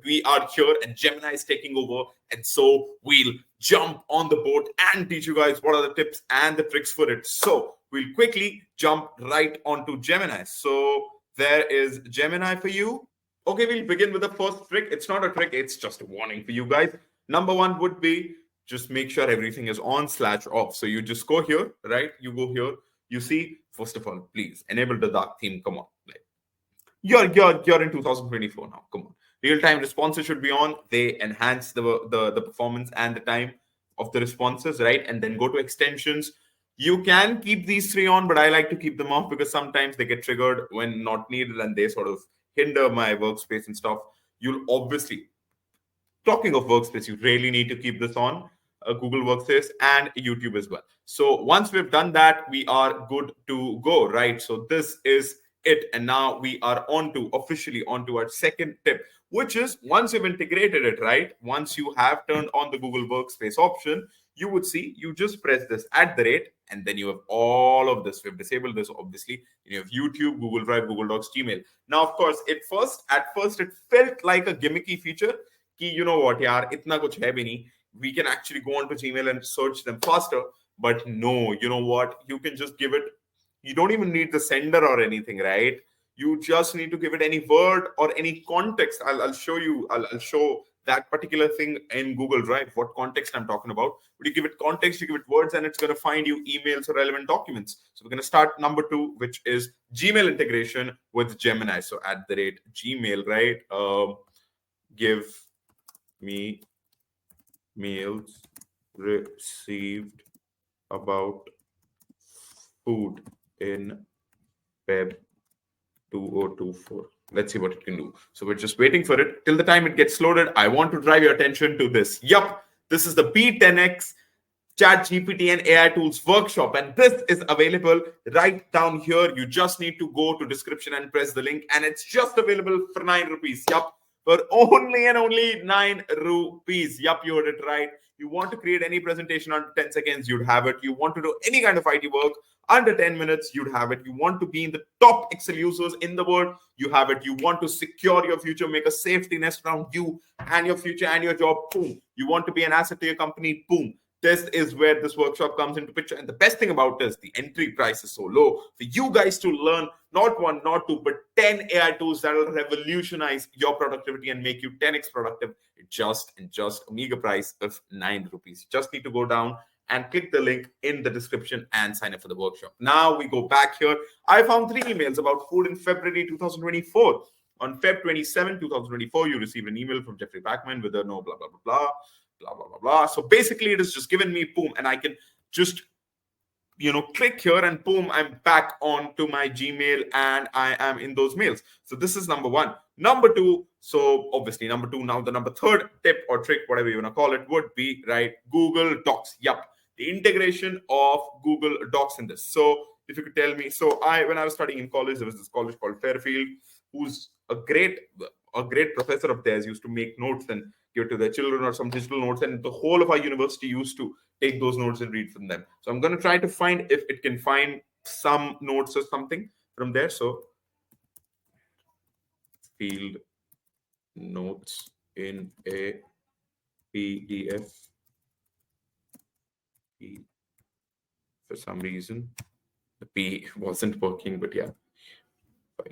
we are here and Gemini is taking over. And so we'll jump on the boat and teach you guys what are the tips and the tricks for it. So we'll quickly jump right onto Gemini. So there is Gemini for you. Okay, we'll begin with the first trick. It's not a trick, it's just a warning for you guys. Number one would be just make sure everything is on/off. So you just go here, right? You go here. You see, first of all, please enable the dark theme. Come on, like you're in 2024 now. Come on, real-time responses should be on. They enhance the performance and the time of the responses, right? And then go to extensions. You can keep these three on, but I like to keep them off because sometimes they get triggered when not needed and they sort of hinder my workspace and stuff. You'll obviously, talking of workspace, you really need to keep this on Google Workspace and YouTube as well. So once we've done that, we are good to go, right? So this is it. And now we are officially onto our second tip, which is once you've integrated it, right? Once you have turned on the Google Workspace option, you would see you just press this @ and then you have all of this. We've disabled this, obviously. You have YouTube, Google Drive, Google Docs, Gmail. Now, of course, at first, it felt like a gimmicky feature. Ki, you know what, yaar, itna kuch hai bhi nahi. We can actually go onto Gmail and search them faster. But no, you know what? You can just give it. You don't even need the sender or anything, right? You just need to give it any word or any context. I'll show you. I'll show that particular thing in Google Drive, what context I'm talking about. But you give it context, you give it words, and it's going to find you emails or relevant documents. So we're going to start number 2, which is Gmail integration with Gemini. So @ Gmail, right? Give me mails received about food in Feb 2024. Let's see what it can do. So we're just waiting for it. Till the time it gets loaded, I want to drive your attention to this. Yup, this is the Be10x ChatGPT and AI tools workshop, and this is available right down here. You just need to go to description and press the link, and it's just available for 9 rupees. Yup, for only and only 9 rupees. Yup, you heard it right. You want to create any presentation under 10 seconds, you'd have it. You want to do any kind of IT work under 10 minutes, you'd have it. You want to be in the top Excel users in the world, you have it. You want to secure your future, make a safety nest around you and your future and your job, boom. You want to be an asset to your company, boom. This is where this workshop comes into picture. And the best thing about this, the entry price is so low for you guys to learn not 1, not 2, but 10 AI tools that will revolutionize your productivity and make you 10x productive at just a meager price of 9 rupees. You just need to go down and click the link in the description and sign up for the workshop. Now we go back here. I found 3 emails about food in February 2024. On Feb 27, 2024, you received an email from Jeffrey Backman with a no blah, blah, blah, blah, blah, blah, blah, blah. So basically, it is just given me, boom, and I can just, click here and boom, I'm back onto my Gmail and I am in those mails. So this is number 1. Number 2, so obviously number 2, now the number 3rd tip or trick, whatever you want to call it, would be, right, Google Docs. Yup, the integration of Google Docs in this. So if you could tell me, so when I was studying in college, there was this college called Fairfield, who's a great professor of theirs, used to make notes and give it to their children or some digital notes, and the whole of our university used to take those notes and read from them. So I'm going to try to find if it can find some notes or something from there. So field notes in a PDF. For some reason the P wasn't working, but yeah,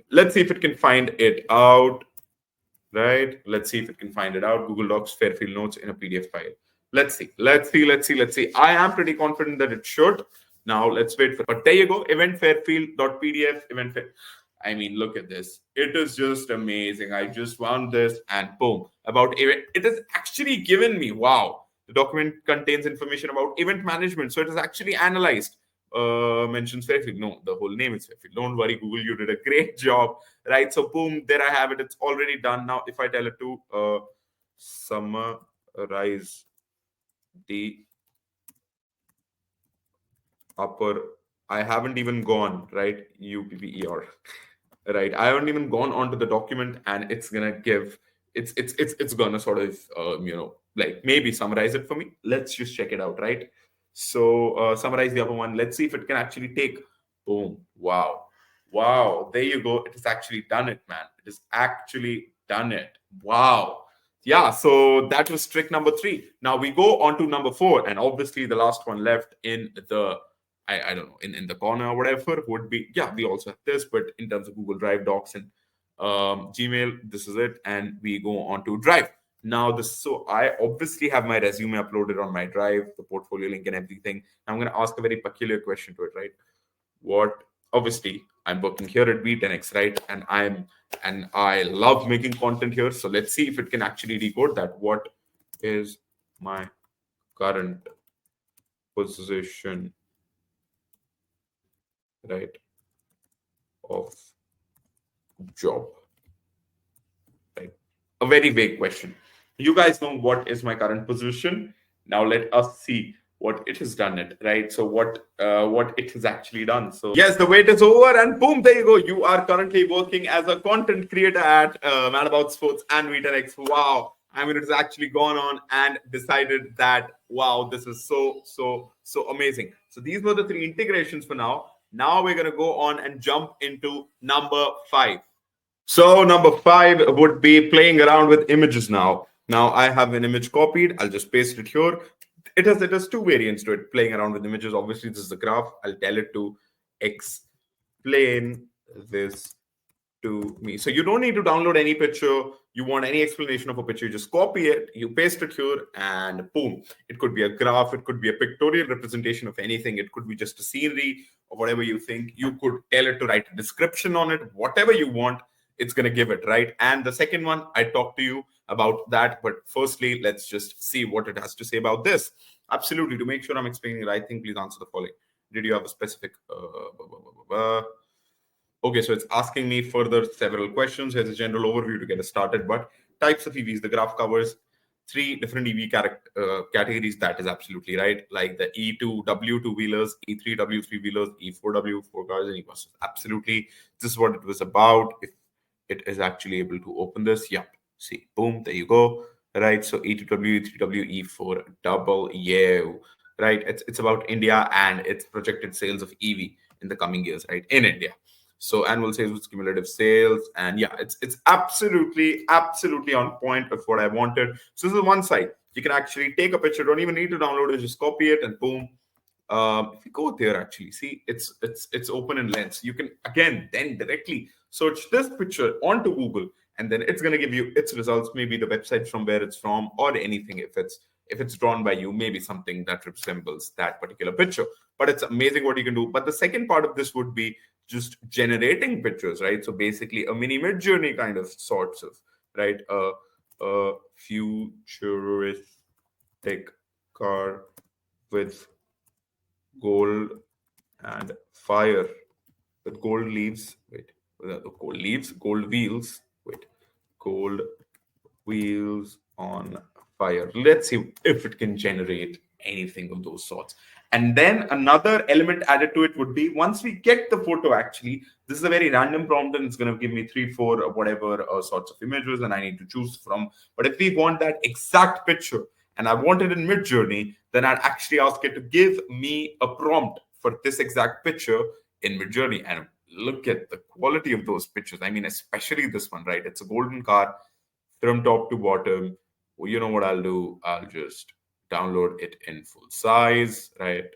let's see if it can find it out. Right, let's see if it can find it out. Google Docs Fairfield notes in a PDF file. Let's see. I am pretty confident that it should. Now let's wait for, but there you go, event fairfield.pdf event. I mean, look at this. It is just amazing. I just found this and boom, about event. It has actually given me, wow, the document contains information about event management. So it is actually analyzed. Mentions Fairfield. No, the whole name is Fairfield. Don't worry, Google, you did a great job. Right. So boom, there I have it. It's already done. Now, if I tell it to summarize the upper, I haven't even gone, right? UPPER. Right. I haven't even gone onto the document, and it's gonna give it's gonna sort of like maybe summarize it for me. Let's just check it out, right? So summarize the upper one. Let's see if it can actually take. Boom. Wow. There you go. It has actually done it, man. It has actually done it. Wow. Yeah, so that was trick number 3. Now we go on to number 4, and obviously the last one left in the I don't know in the corner or whatever would be, yeah, we also have this, but in terms of Google Drive, Docs, and Gmail, this is it, and we go on to Drive. Now this, so I obviously have my resume uploaded on my Drive, the portfolio link and everything. I'm going to ask a very peculiar question to it, right? What, obviously I'm working here at Be10x, right? And I love making content here. So let's see if it can actually decode that. What is my current position, right, of job, right? A very vague question. You guys know what is my current position. Now let us see what it has done it, right? So what it has actually done. So yes, the wait is over, and boom, there you go. You are currently working as a content creator at Man About Sports and Be10x. Wow. I mean, it's actually gone on and decided that, wow, this is so amazing. So these were the 3 integrations for now. Now we're going to go on and jump into number 5. So number 5 would be playing around with images now. Now I have an image copied. I'll just paste it here. It has 2 variants to it. Playing around with images. Obviously, this is the graph. I'll tell it to explain this to me. So you don't need to download any picture. You want any explanation of a picture, you just copy it, you paste it here, and boom. It could be a graph, it could be a pictorial representation of anything, it could be just a scenery or whatever you think. You could tell it to write a description on it, whatever you want, it's going to give it, right? And the second one, I talked to you about that. But firstly, let's just see what it has to say about this. Absolutely. To make sure I'm explaining the right thing, please answer the following. Did you have a specific Okay, so it's asking me further several questions. Here's a general overview to get us started. But types of EVs, the graph covers 3 different EV categories. That is absolutely right. Like the E2W two-wheelers, E3W three-wheelers, E4W four cars and e-buses. Absolutely. This is what it was about. If it is actually able to open this, yep. See, boom, there you go. Right. So E2W, E3W, E4 double, yeah. Right. It's about India and its projected sales of EV in the coming years, right? In India. So annual sales with cumulative sales, and yeah, it's absolutely on point of what I wanted. So this is one side. You can actually take a picture, don't even need to download it, just copy it, and boom. If you go there, actually see it's open in Lens. You can again then directly search this picture onto Google, and then it's going to give you its results, maybe the website from where it's from, or anything. If it's drawn by you, maybe something that resembles that particular picture. But it's amazing what you can do. But the second part of this would be just generating pictures, right? So basically a mini mid journey kind of sorts of, right? A futuristic car with gold and fire, with gold leaves. Wait, gold leaves, gold wheels. Wait, gold wheels on fire. Let's see if it can generate anything of those sorts. And then another element added to it would be, once we get the photo, actually, this is a very random prompt and it's going to give me 3, 4, or whatever sorts of images, and I need to choose from. But if we want that exact picture and I want it in mid journey, then I'd actually ask it to give me a prompt for this exact picture in mid journey. And look at the quality of those pictures. I mean, especially this one, right? It's a golden car from top to bottom. Well, you know what I'll do? I'll just download it in full size, right?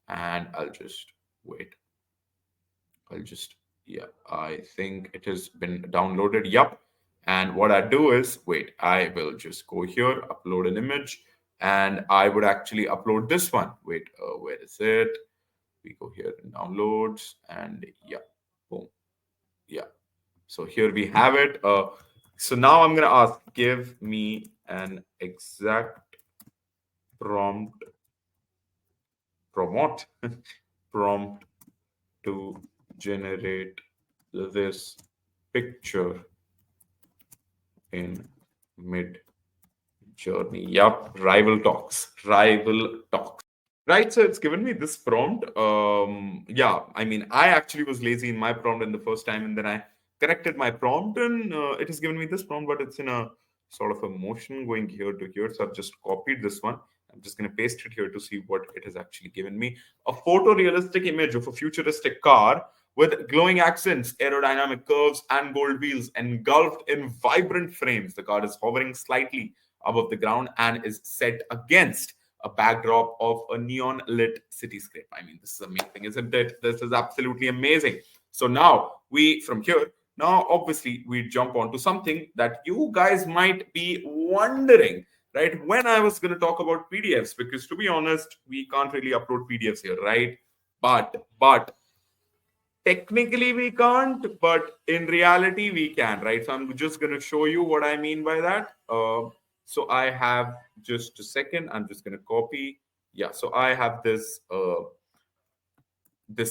And I'll just wait. Yeah, I think it has been downloaded. Yup. And what I do is, wait, I will just go here, upload an image, and I would actually upload this one. Wait, where is it? We go here in downloads, and yeah, boom. Yeah. So here we have it. So now I'm going to ask, give me an exact prompt, prompt, prompt to generate this picture in mid journey. Yup, rival talks. Right, so it's given me this prompt. Yeah, I mean, I actually was lazy in my prompt in the first time, and then I corrected my prompt, and it has given me this prompt, but it's in a sort of a motion going here to here. So I've just copied this one. I'm just going to paste it here to see what it has actually given me. A photorealistic image of a futuristic car With glowing accents, aerodynamic curves, and gold wheels engulfed in vibrant frames, the car is hovering slightly above the ground and is set against a backdrop of a neon lit cityscape. I mean, this is amazing, isn't it? This is absolutely amazing. So now from here, now obviously we jump onto something that you guys might be wondering, right? When I was going to talk about PDFs, because to be honest, we can't really upload PDFs here, right? But technically we can't, but in reality we can, right? So I'm just going to show you what I mean by that. So I have, just a second, I'm just going to copy. Yeah, so I have this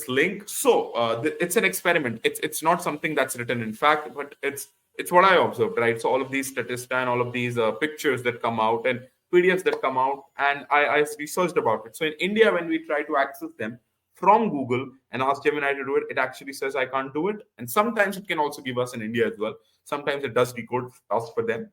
link. So it's an experiment. It's not something that's written in fact, but it's what I observed, right? So all of these statistics and all of these pictures that come out and PDFs that come out, and I researched about it. So in India, when we try to access them from Google and ask Gemini to do it, it actually says I can't do it. And sometimes it can also give us in India as well. Sometimes it does decode us for them,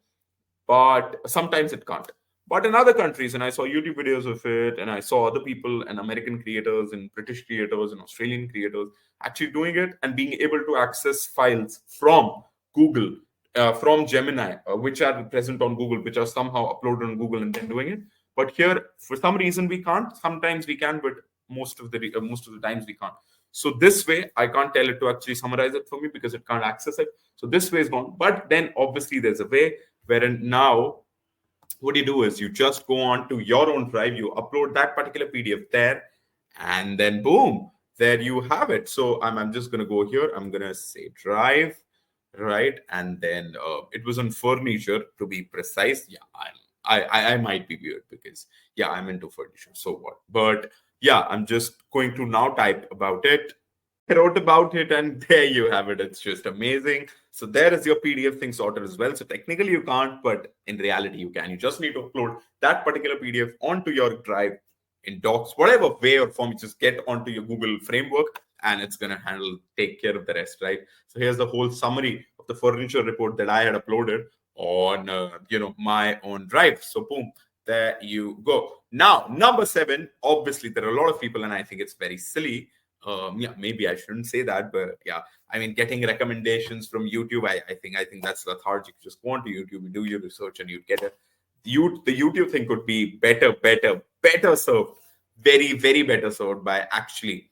but sometimes it can't. But in other countries, and I saw YouTube videos of it, and I saw other people and American creators and British creators and Australian creators actually doing it and being able to access files from Google, from Gemini, which are present on Google, which are somehow uploaded on Google and then doing it. But here, for some reason, we can't. Sometimes we can, but most of the times we can't. So this way, I can't tell it to actually summarize it for me because it can't access it. So this way is gone. But then obviously there's a way wherein now what you do is you just go on to your own drive, you upload that particular PDF there, and then boom, there you have it. So I'm just going to go here. I'm going to say drive, right? And then it was on furniture to be precise. Yeah, I might be weird because, yeah, I'm into furniture. So what? But yeah, I'm just going to now type about it. I wrote about it, and there you have it. It's just amazing. So there is your PDF thing sorted as well. So technically you can't, but in reality you can. You just need to upload that particular PDF onto your drive in docs, whatever way or form. You just get onto your Google framework, and it's gonna take care of the rest, right? So here's the whole summary of the furniture report that I had uploaded on my own drive. So boom, there you go. Now number 7. Obviously, there are a lot of people, and I think it's very silly. Yeah, maybe I shouldn't say that, but yeah, I mean, getting recommendations from YouTube, I think that's lethargic. Just go on to YouTube, do your research, and you'd get it. The YouTube thing could be better served, very, very better served by actually,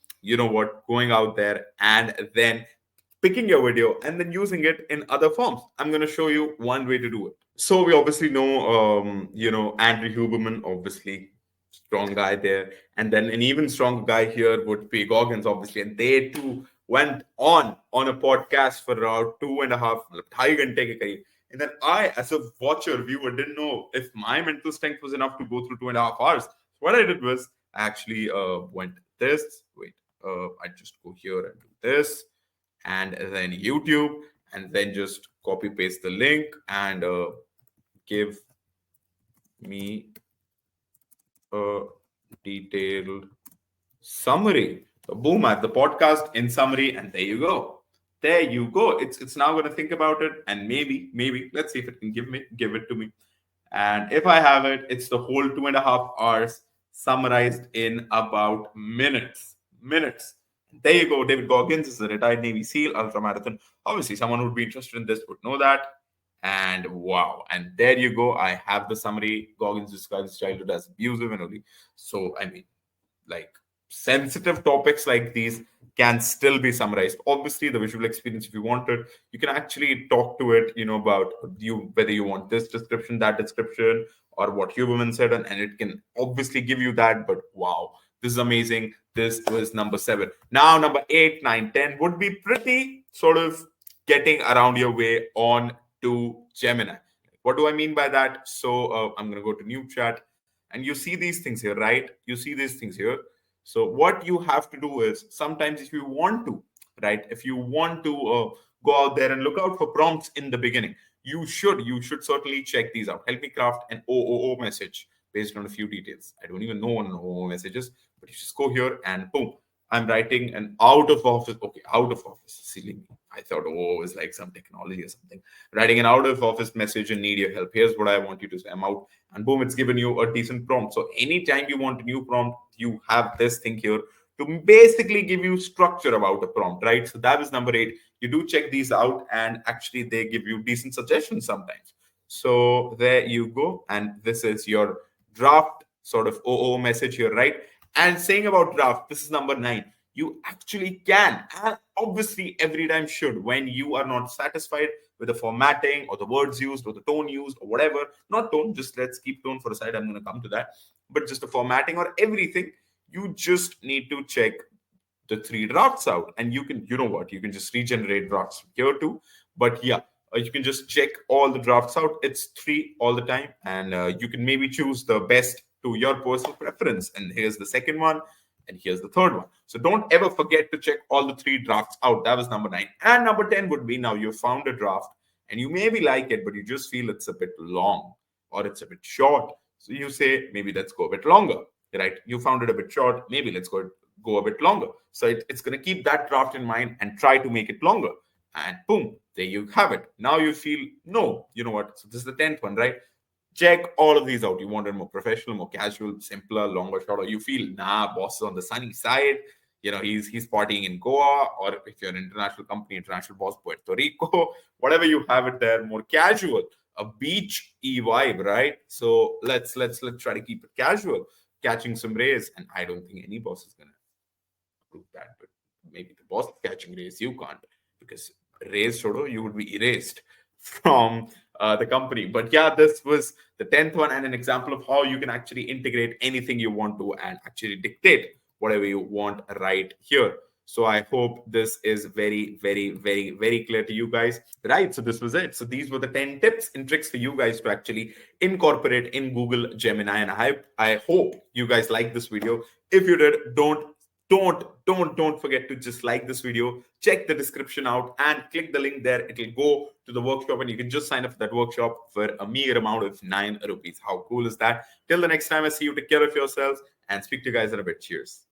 going out there and then picking your video and then using it in other forms. I'm going to show you one way to do it. So we obviously know, Andrew Huberman, obviously strong guy there, and then an even stronger guy here would be Goggins, obviously, and they too went on a podcast for around 2.5 and then I, as a watcher viewer, didn't know if my mental strength was enough to go through 2.5 hours. So what I did was I actually went this. Wait, I just go here and do this, and then YouTube, and then just copy paste the link and give me a detailed summary. So boom, I have the podcast in summary, and there you go. There you go. It's now going to think about it, and maybe let's see if it can give it to me. And if I have it, it's the whole 2.5 hours summarized in about minutes. Minutes. There you go. David Goggins is a retired Navy SEAL, ultramarathon. Obviously, someone who would be interested in this would know that. And wow. And there you go. I have the summary. Goggins describes childhood as abusive and only. So, I mean, like, sensitive topics like these can still be summarized. Obviously, the visual experience, if you wanted, you can actually talk to it, about whether you want this description, that description, or what Huberman said, and it can obviously give you that. But wow, this is amazing. This was number 7. Now, number 8, 9, 10 would be pretty sort of getting around your way on to Gemini. What do I mean by that? So I'm going to go to new chat, and you see these things here, right? You see these things here. So what you have to do is, sometimes if you want to, right, if you want to go out there and look out for prompts in the beginning, you should certainly check these out. Help me craft an OOO message based on a few details. I don't even know what an OOO message is, but you just go here and boom, I'm writing an out of office. Okay, out of office. Silly me. I thought OOO is like some technology or something. Writing an out of office message and need your help. Here's what I want you to say. I'm out, and boom, it's given you a decent prompt. So anytime you want a new prompt, you have this thing here to basically give you structure about a prompt, right? So that was number 8. You do check these out, and actually they give you decent suggestions sometimes. So there you go. And this is your draft sort of OO message here, right? And saying about draft, this is number 9. You actually can, and obviously every time should, when you are not satisfied with the formatting or the words used or the tone used or whatever, not tone, just let's keep tone for a side. I'm going to come to that, but just the formatting or everything, you just need to check the 3 drafts out, and you can, you know what, you can just regenerate drafts here too. But yeah, you can just check all the drafts out. It's 3 all the time, and you can maybe choose the best to your personal preference. And here's the second one, and here's the third one. So don't ever forget to check all the 3 drafts out. That was number 9. And number 10 would be, now you found a draft and you maybe like it, but you just feel it's a bit long or it's a bit short. So you say, maybe let's go a bit longer, right? You found it a bit short, maybe let's go a bit longer. So it's going to keep that draft in mind and try to make it longer. And boom, there you have it. Now you feel, no, you know what? So this is the 10th one, right? Check all of these out. You want it more professional, more casual, simpler, longer, shorter. You feel, nah, boss is on the sunny side. You know, he's partying in Goa, or if you're an international company, international boss, Puerto Rico, whatever you have it there, more casual, a beach vibe, right? So let's try to keep it casual, catching some rays. And I don't think any boss is gonna approve that, but maybe the boss is catching rays, you can't, because rays, Shodo, you would be erased from the company. But yeah, this was the 10th one, and an example of how you can actually integrate anything you want to and actually dictate whatever you want right here. So I hope this is very, very, very, very clear to you guys. Right. So this was it. So these were the 10 tips and tricks for you guys to actually incorporate in Google Gemini. And I hope you guys like this video. If you did, don't forget to just like this video, check the description out and click the link there. It'll go to the workshop, and you can just sign up for that workshop for a mere amount of 9 rupees. How cool is that? Till the next time I see you, take care of yourselves and speak to you guys in a bit. Cheers.